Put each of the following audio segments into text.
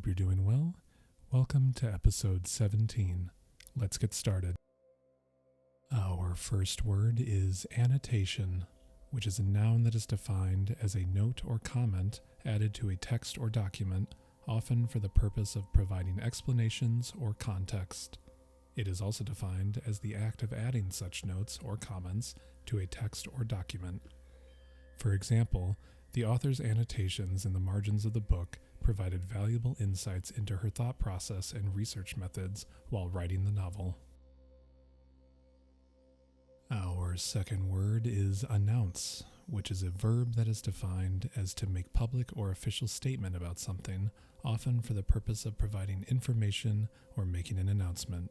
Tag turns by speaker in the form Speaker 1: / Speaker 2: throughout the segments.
Speaker 1: Hope you're doing well. Welcome to episode 17. Let's get started. Our first word is annotation, which is a noun that is defined as a note or comment added to a text or document, often for the purpose of providing explanations or context. It is also defined as the act of adding such notes or comments to a text or document. For example, the author's annotations in the margins of the book provided valuable insights into her thought process and research methods while writing the novel. Our second word is announce, which is a verb that is defined as to make public or official statement about something, often for the purpose of providing information or making an announcement.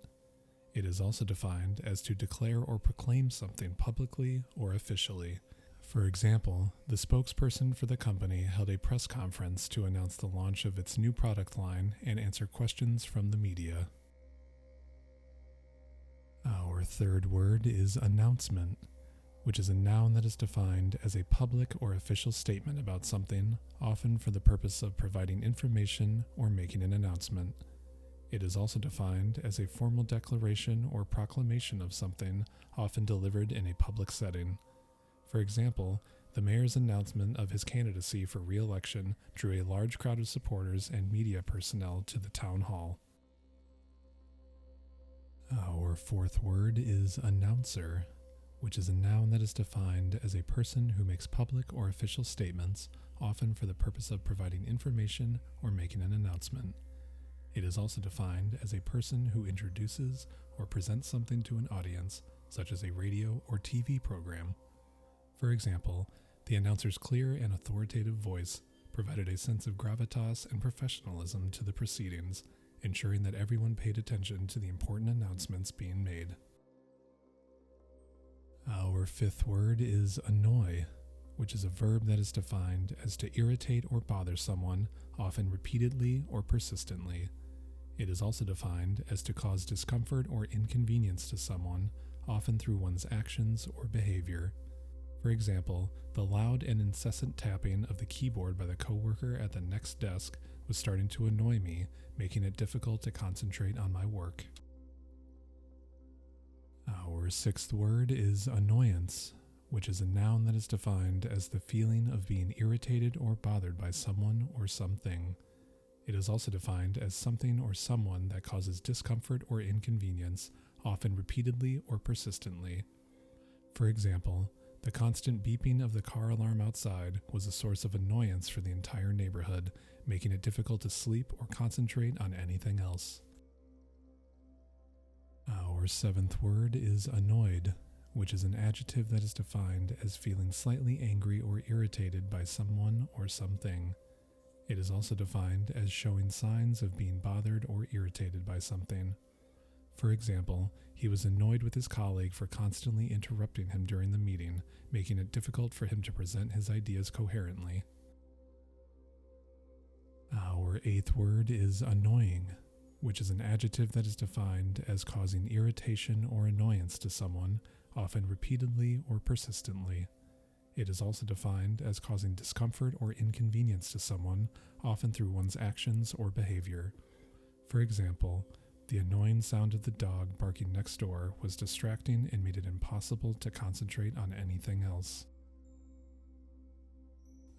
Speaker 1: It is also defined as to declare or proclaim something publicly or officially. For example, the spokesperson for the company held a press conference to announce the launch of its new product line and answer questions from the media. Our third word is announcement, which is a noun that is defined as a public or official statement about something, often for the purpose of providing information or making an announcement. It is also defined as a formal declaration or proclamation of something, often delivered in a public setting. For example, the mayor's announcement of his candidacy for re-election drew a large crowd of supporters and media personnel to the town hall. Our fourth word is announcer, which is a noun that is defined as a person who makes public or official statements, often for the purpose of providing information or making an announcement. It is also defined as a person who introduces or presents something to an audience, such as a radio or TV program. For example, the announcer's clear and authoritative voice provided a sense of gravitas and professionalism to the proceedings, ensuring that everyone paid attention to the important announcements being made. Our fifth word is annoy, which is a verb that is defined as to irritate or bother someone, often repeatedly or persistently. It is also defined as to cause discomfort or inconvenience to someone, often through one's actions or behavior. For example, the loud and incessant tapping of the keyboard by the coworker at the next desk was starting to annoy me, making it difficult to concentrate on my work. Our sixth word is annoyance, which is a noun that is defined as the feeling of being irritated or bothered by someone or something. It is also defined as something or someone that causes discomfort or inconvenience, often repeatedly or persistently. For example, the constant beeping of the car alarm outside was a source of annoyance for the entire neighborhood, making it difficult to sleep or concentrate on anything else. Our seventh word is annoyed, which is an adjective that is defined as feeling slightly angry or irritated by someone or something. It is also defined as showing signs of being bothered or irritated by something. For example, he was annoyed with his colleague for constantly interrupting him during the meeting, making it difficult for him to present his ideas coherently. Our eighth word is annoying, which is an adjective that is defined as causing irritation or annoyance to someone, often repeatedly or persistently. It is also defined as causing discomfort or inconvenience to someone, often through one's actions or behavior. For example, the annoying sound of the dog barking next door was distracting and made it impossible to concentrate on anything else.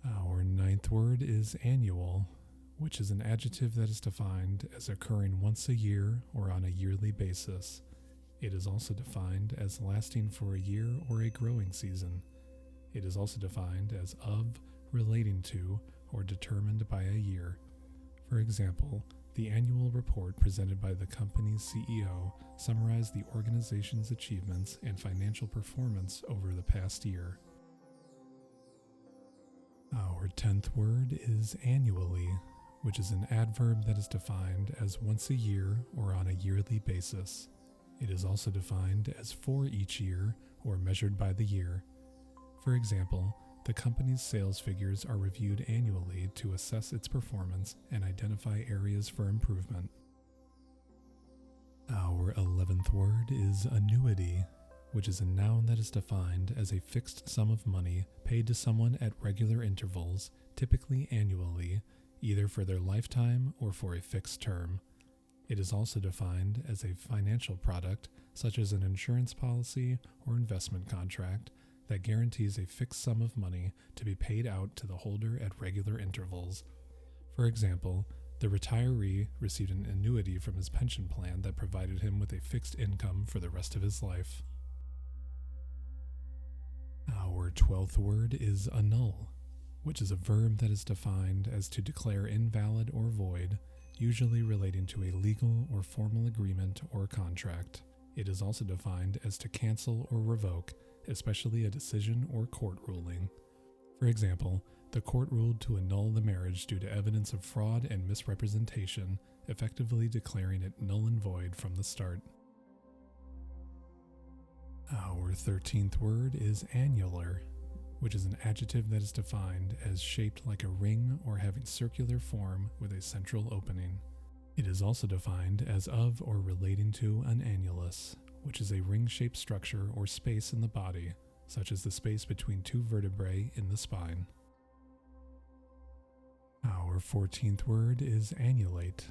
Speaker 1: Our ninth word is annual, which is an adjective that is defined as occurring once a year or on a yearly basis. It is also defined as lasting for a year or a growing season. It is also defined as of, relating to, or determined by a year. For example, the annual report presented by the company's CEO summarized the organization's achievements and financial performance over the past year. Our 10th word is annually, which is an adverb that is defined as once a year or on a yearly basis. It is also defined as for each year or measured by the year. For example, the company's sales figures are reviewed annually to assess its performance and identify areas for improvement. Our 11th word is annuity, which is a noun that is defined as a fixed sum of money paid to someone at regular intervals, typically annually, either for their lifetime or for a fixed term. It is also defined as a financial product, such as an insurance policy or investment contract, that guarantees a fixed sum of money to be paid out to the holder at regular intervals. For example, the retiree received an annuity from his pension plan that provided him with a fixed income for the rest of his life. Our 12th word is annul, which is a verb that is defined as to declare invalid or void, usually relating to a legal or formal agreement or contract. It is also defined as to cancel or revoke, especially a decision or court ruling. For example, the court ruled to annul the marriage due to evidence of fraud and misrepresentation, effectively declaring it null and void from the start. Our 13th word is annular, which is an adjective that is defined as shaped like a ring or having circular form with a central opening. It is also defined as of or relating to an annulus, which is a ring-shaped structure or space in the body, such as the space between two vertebrae in the spine. Our 14th word is annulate,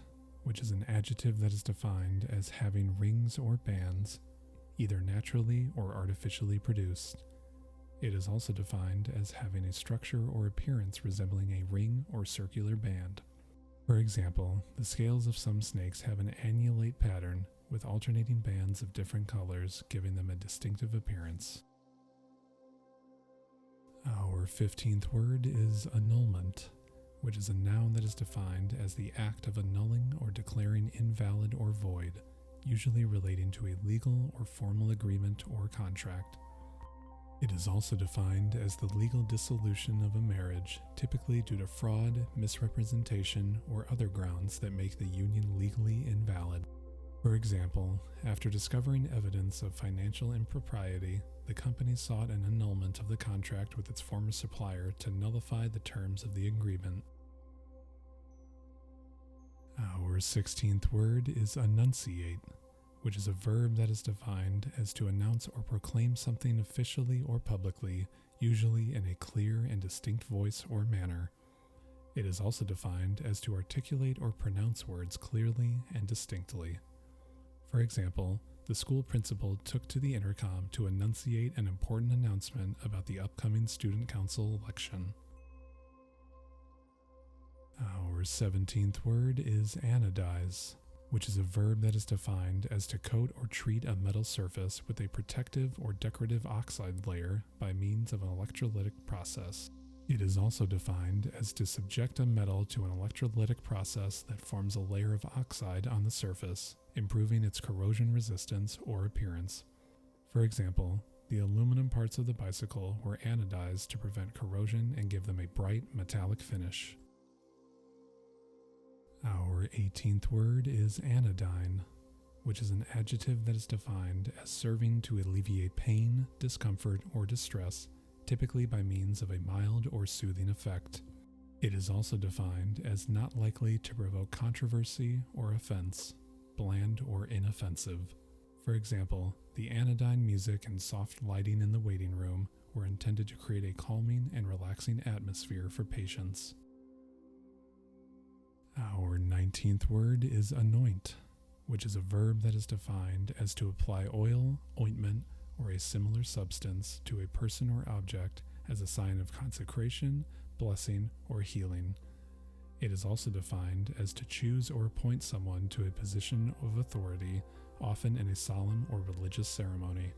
Speaker 1: which is an adjective that is defined as having rings or bands, either naturally or artificially produced. It is also defined as having a structure or appearance resembling a ring or circular band. For example, the scales of some snakes have an annulate pattern with alternating bands of different colors, giving them a distinctive appearance. Our 15th word is annulment, which is a noun that is defined as the act of annulling or declaring invalid or void, usually relating to a legal or formal agreement or contract. It is also defined as the legal dissolution of a marriage, typically due to fraud, misrepresentation, or other grounds that make the union legally invalid. For example, after discovering evidence of financial impropriety, the company sought an annulment of the contract with its former supplier to nullify the terms of the agreement. Our 16th word is annunciate, which is a verb that is defined as to announce or proclaim something officially or publicly, usually in a clear and distinct voice or manner. It is also defined as to articulate or pronounce words clearly and distinctly. For example, the school principal took to the intercom to enunciate an important announcement about the upcoming student council election. Our 17th word is anodize, which is a verb that is defined as to coat or treat a metal surface with a protective or decorative oxide layer by means of an electrolytic process. It is also defined as to subject a metal to an electrolytic process that forms a layer of oxide on the surface, improving its corrosion resistance or appearance. For example, the aluminum parts of the bicycle were anodized to prevent corrosion and give them a bright metallic finish. Our 18th word is anodyne, which is an adjective that is defined as serving to alleviate pain, discomfort, or distress, typically by means of a mild or soothing effect. It is also defined as not likely to provoke controversy or offense, bland or inoffensive. For example, the anodyne music and soft lighting in the waiting room were intended to create a calming and relaxing atmosphere for patients. Our 19th word is anoint, which is a verb that is defined as to apply oil, ointment, or a similar substance to a person or object as a sign of consecration, blessing, or healing. It is also defined as to choose or appoint someone to a position of authority, often in a solemn or religious ceremony.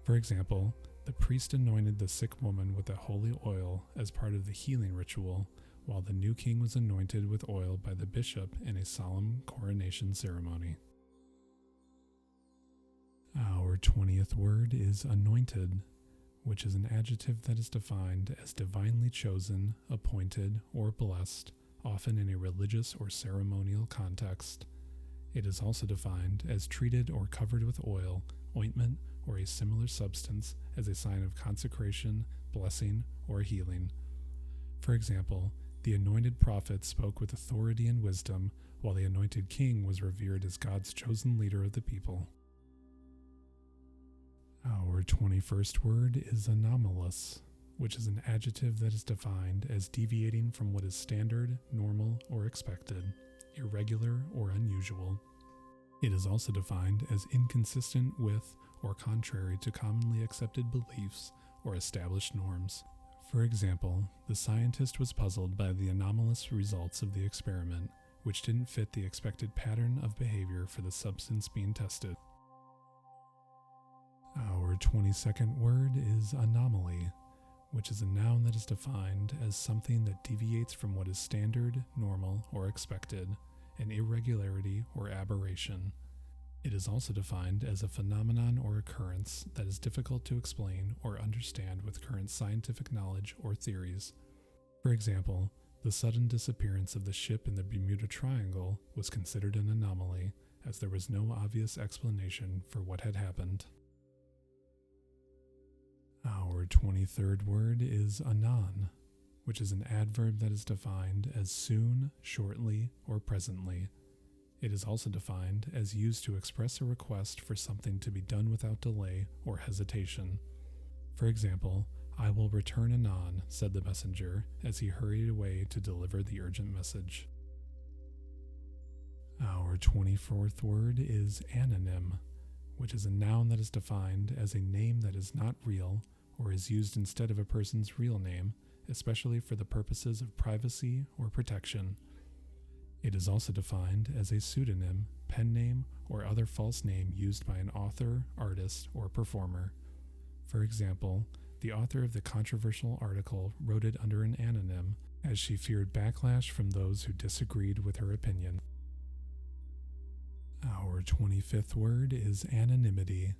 Speaker 1: For example, the priest anointed the sick woman with a holy oil as part of the healing ritual, while the new king was anointed with oil by the bishop in a solemn coronation ceremony. Our 20th word is anointed, which is an adjective that is defined as divinely chosen, appointed, or blessed, often in a religious or ceremonial context. It is also defined as treated or covered with oil, ointment, or a similar substance as a sign of consecration, blessing, or healing. For example, the anointed prophet spoke with authority and wisdom, while the anointed king was revered as God's chosen leader of the people. Our 21st word is anomalous, which is an adjective that is defined as deviating from what is standard, normal, or expected, irregular, or unusual. It is also defined as inconsistent with or contrary to commonly accepted beliefs or established norms. For example, the scientist was puzzled by the anomalous results of the experiment, which didn't fit the expected pattern of behavior for the substance being tested. Our 22nd word is anomaly, which is a noun that is defined as something that deviates from what is standard, normal, or expected, an irregularity or aberration. It is also defined as a phenomenon or occurrence that is difficult to explain or understand with current scientific knowledge or theories. For example, the sudden disappearance of the ship in the Bermuda Triangle was considered an anomaly, as there was no obvious explanation for what had happened. Our 23rd word is anon, which is an adverb that is defined as soon, shortly, or presently. It is also defined as used to express a request for something to be done without delay or hesitation. For example, "I will return anon," said the messenger as he hurried away to deliver the urgent message. Our 24th word is anonym, which is a noun that is defined as a name that is not real or is used instead of a person's real name, especially for the purposes of privacy or protection. It is also defined as a pseudonym, pen name, or other false name used by an author, artist, or performer. For example, the author of the controversial article wrote it under an anonym as she feared backlash from those who disagreed with her opinion. Our 25th word is anonymity,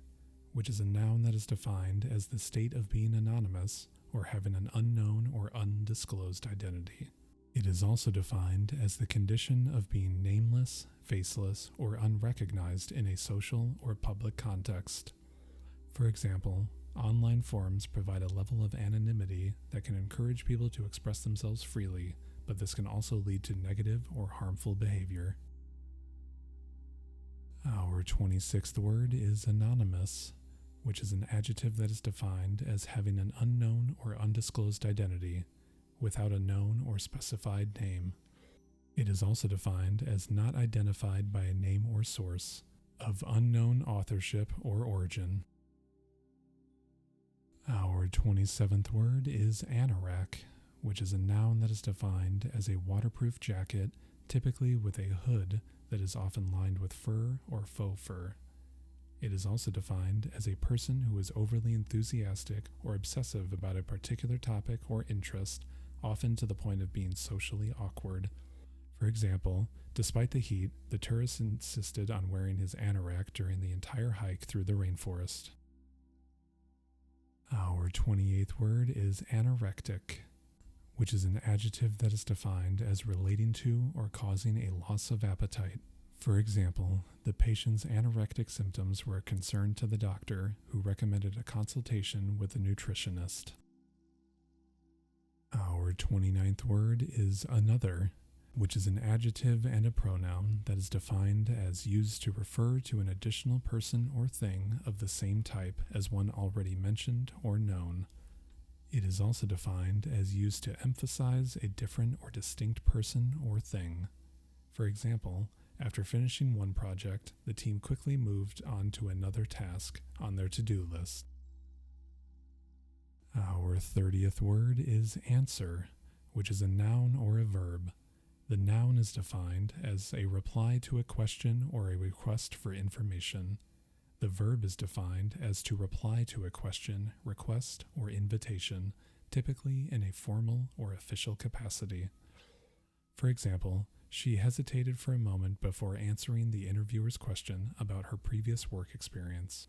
Speaker 1: which is a noun that is defined as the state of being anonymous or having an unknown or undisclosed identity. It is also defined as the condition of being nameless, faceless, or unrecognized in a social or public context. For example, online forums provide a level of anonymity that can encourage people to express themselves freely, but this can also lead to negative or harmful behavior. Our 26th word is anonymous, which is an adjective that is defined as having an unknown or undisclosed identity, without a known or specified name. It is also defined as not identified by a name or source, of unknown authorship or origin. Our 27th word is Anorak, which is a noun that is defined as a waterproof jacket, typically with a hood that is often lined with fur or faux fur. It is also defined as a person who is overly enthusiastic or obsessive about a particular topic or interest, often to the point of being socially awkward. For example, despite the heat, the tourist insisted on wearing his anorak during the entire hike through the rainforest. Our 28th word is anorectic, which is an adjective that is defined as relating to or causing a loss of appetite. For example, the patient's anorectic symptoms were a concern to the doctor, who recommended a consultation with a nutritionist. Our 29th word is another, which is an adjective and a pronoun that is defined as used to refer to an additional person or thing of the same type as one already mentioned or known. It is also defined as used to emphasize a different or distinct person or thing. For example, after finishing one project, the team quickly moved on to another task on their to-do list. Our 30th word is answer, which is a noun or a verb. The noun is defined as a reply to a question or a request for information. The verb is defined as to reply to a question, request, or invitation, typically in a formal or official capacity. For example, she hesitated for a moment before answering the interviewer's question about her previous work experience.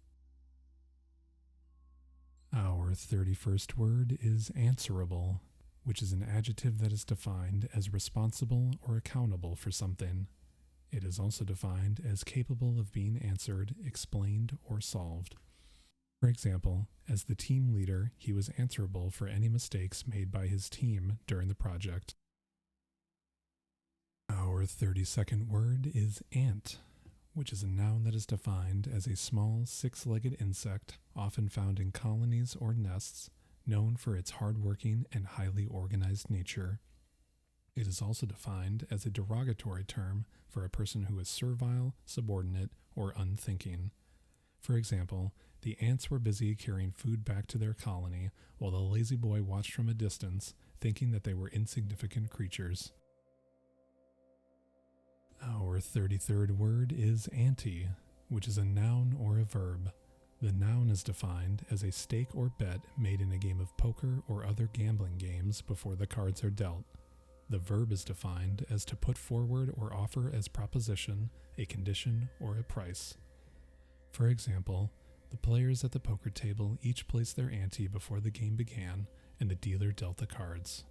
Speaker 1: Our 31st word is answerable, which is an adjective that is defined as responsible or accountable for something. It is also defined as capable of being answered, explained, or solved. For example, as the team leader, he was answerable for any mistakes made by his team during the project. Our 32nd word is ant, which is a noun that is defined as a small six-legged insect, often found in colonies or nests, known for its hardworking and highly organized nature. It is also defined as a derogatory term for a person who is servile, subordinate, or unthinking. For example, the ants were busy carrying food back to their colony, while the lazy boy watched from a distance, thinking that they were insignificant creatures. Our 33rd word is ante, which is a noun or a verb. The noun is defined as a stake or bet made in a game of poker or other gambling games before the cards are dealt. The verb is defined as to put forward or offer as proposition, a condition, or a price. For example, the players at the poker table each placed their ante before the game began, and the dealer dealt the cards.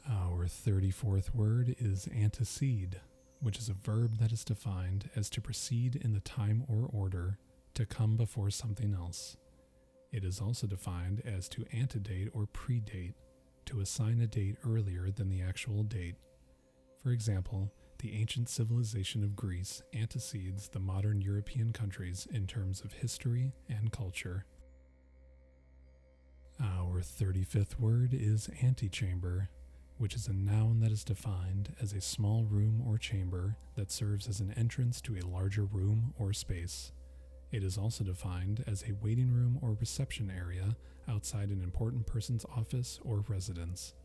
Speaker 1: Our 34th word is antecede, which is a verb that is defined as to precede in the time or order, to come before something else. It is also defined as to antedate or predate, to assign a date earlier than the actual date. For example, the ancient civilization of Greece antecedes the modern European countries in terms of history and culture. Our 35th word is antechamber, which is a noun that is defined as a small room or chamber that serves as an entrance to a larger room or space. It is also defined as a waiting room or reception area outside an important person's office or residence.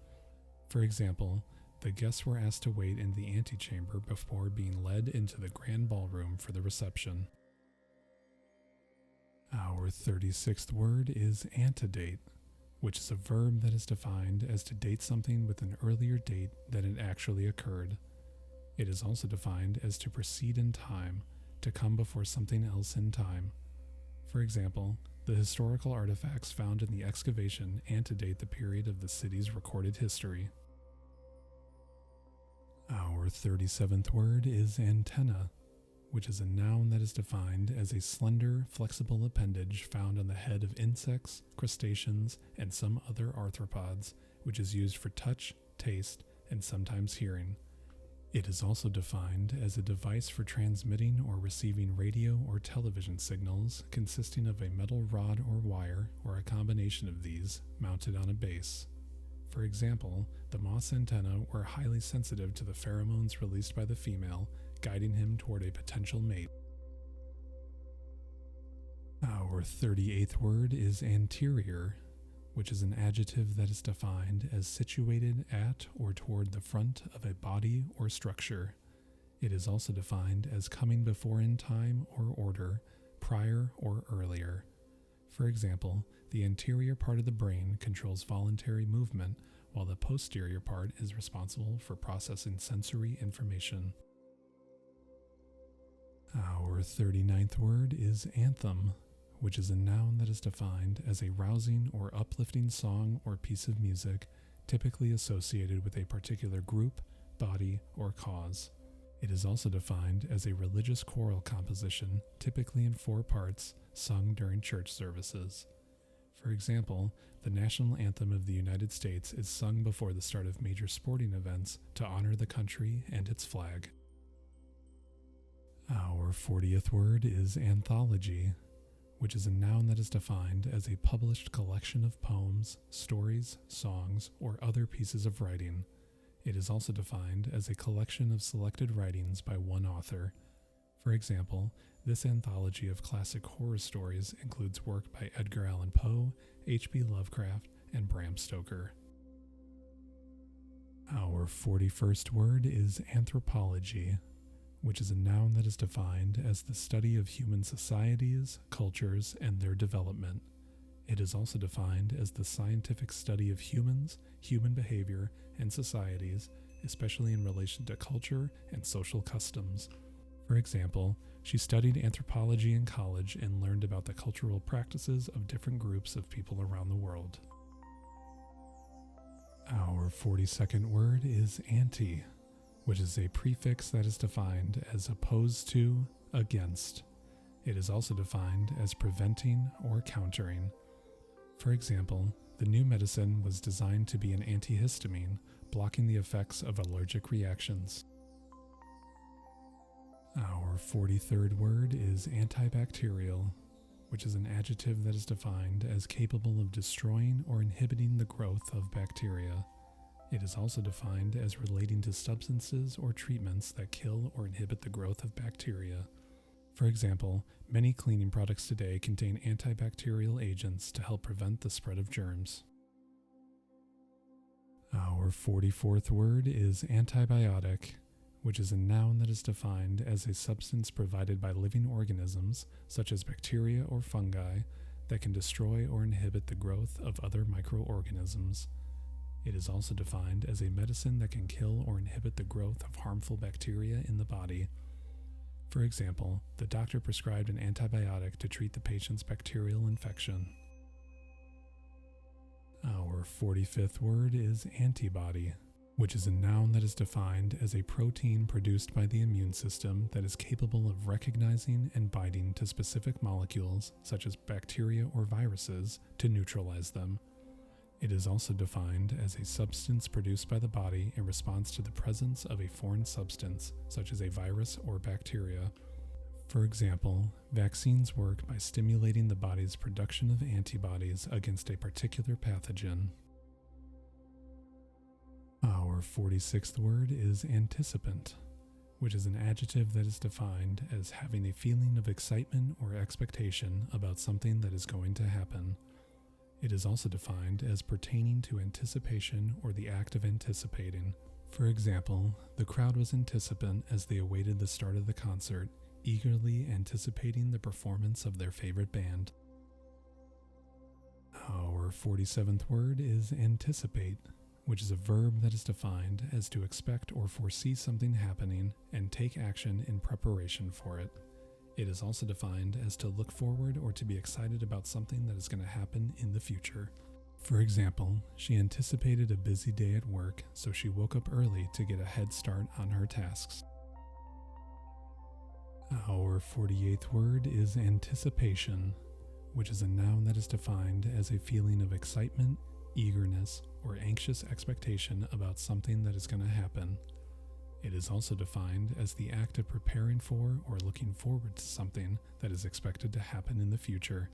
Speaker 1: For example, the guests were asked to wait in the antechamber before being led into the grand ballroom for the reception. Our 36th word is antedate, which is a verb that is defined as to date something with an earlier date than it actually occurred. It is also defined as to precede in time, to come before something else in time. For example, the historical artifacts found in the excavation antedate the period of the city's recorded history. Our 37th word is antenna, which is a noun that is defined as a slender, flexible appendage found on the head of insects, crustaceans, and some other arthropods, which is used for touch, taste, and sometimes hearing. It is also defined as a device for transmitting or receiving radio or television signals consisting of a metal rod or wire or a combination of these mounted on a base. For example, the moth's antennae were highly sensitive to the pheromones released by the female, guiding him toward a potential mate. Our 38th word is anterior, which is an adjective that is defined as situated at or toward the front of a body or structure. It is also defined as coming before in time or order, prior or earlier. For example, the anterior part of the brain controls voluntary movement, while the posterior part is responsible for processing sensory information. Our 39th word is anthem, which is a noun that is defined as a rousing or uplifting song or piece of music, typically associated with a particular group, body, or cause. It is also defined as a religious choral composition, typically in 4 parts, sung during church services. For example, the national anthem of the United States is sung before the start of major sporting events to honor the country and its flag. Our 40th word is anthology, which is a noun that is defined as a published collection of poems, stories, songs, or other pieces of writing. It is also defined as a collection of selected writings by one author. For example, this anthology of classic horror stories includes work by Edgar Allan Poe, H.P. Lovecraft, and Bram Stoker. Our 41st word is anthropology, which is a noun that is defined as the study of human societies, cultures, and their development. It is also defined as the scientific study of humans, human behavior, and societies, especially in relation to culture and social customs. For example, she studied anthropology in college and learned about the cultural practices of different groups of people around the world. Our 42nd word is anti, which is a prefix that is defined as opposed to, against. It is also defined as preventing or countering. For example, the new medicine was designed to be an antihistamine, blocking the effects of allergic reactions. Our 43rd word is antibacterial, which is an adjective that is defined as capable of destroying or inhibiting the growth of bacteria. It is also defined as relating to substances or treatments that kill or inhibit the growth of bacteria. For example, many cleaning products today contain antibacterial agents to help prevent the spread of germs. Our 44th word is antibiotic, which is a noun that is defined as a substance provided by living organisms, such as bacteria or fungi, that can destroy or inhibit the growth of other microorganisms. It is also defined as a medicine that can kill or inhibit the growth of harmful bacteria in the body. For example, the doctor prescribed an antibiotic to treat the patient's bacterial infection. Our 45th word is antibody, which is a noun that is defined as a protein produced by the immune system that is capable of recognizing and binding to specific molecules, such as bacteria or viruses, to neutralize them. It is also defined as a substance produced by the body in response to the presence of a foreign substance, such as a virus or bacteria. For example, vaccines work by stimulating the body's production of antibodies against a particular pathogen. Our 46th word is anticipant, which is an adjective that is defined as having a feeling of excitement or expectation about something that is going to happen. It is also defined as pertaining to anticipation or the act of anticipating. For example, the crowd was anticipant as they awaited the start of the concert, eagerly anticipating the performance of their favorite band. Our 47th word is anticipate, which is a verb that is defined as to expect or foresee something happening and take action in preparation for it. It is also defined as to look forward or to be excited about something that is going to happen in the future. For example, she anticipated a busy day at work, so she woke up early to get a head start on her tasks. Our 48th word is anticipation, which is a noun that is defined as a feeling of excitement, eagerness, or anxious expectation about something that is going to happen. It is also defined as the act of preparing for or looking forward to something that is expected to happen in the future.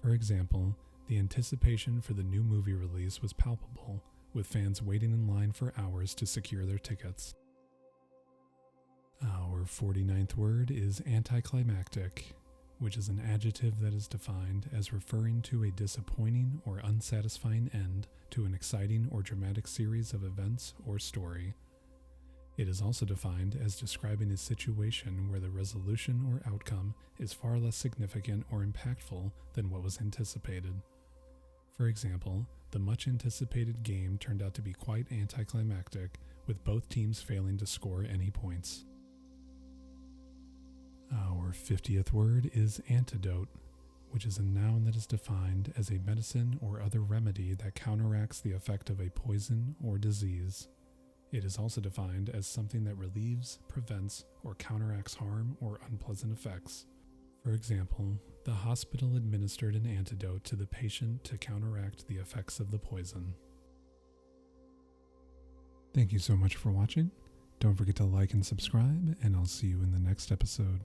Speaker 1: For example, the anticipation for the new movie release was palpable, with fans waiting in line for hours to secure their tickets. Our 49th word is anticlimactic, which is an adjective that is defined as referring to a disappointing or unsatisfying end to an exciting or dramatic series of events or story. It is also defined as describing a situation where the resolution or outcome is far less significant or impactful than what was anticipated. For example, the much anticipated game turned out to be quite anticlimactic, with both teams failing to score any points. Our 50th word is antidote, which is a noun that is defined as a medicine or other remedy that counteracts the effect of a poison or disease. It is also defined as something that relieves, prevents, or counteracts harm or unpleasant effects. For example, the hospital administered an antidote to the patient to counteract the effects of the poison. Thank you so much for watching. Don't forget to like and subscribe, and I'll see you in the next episode.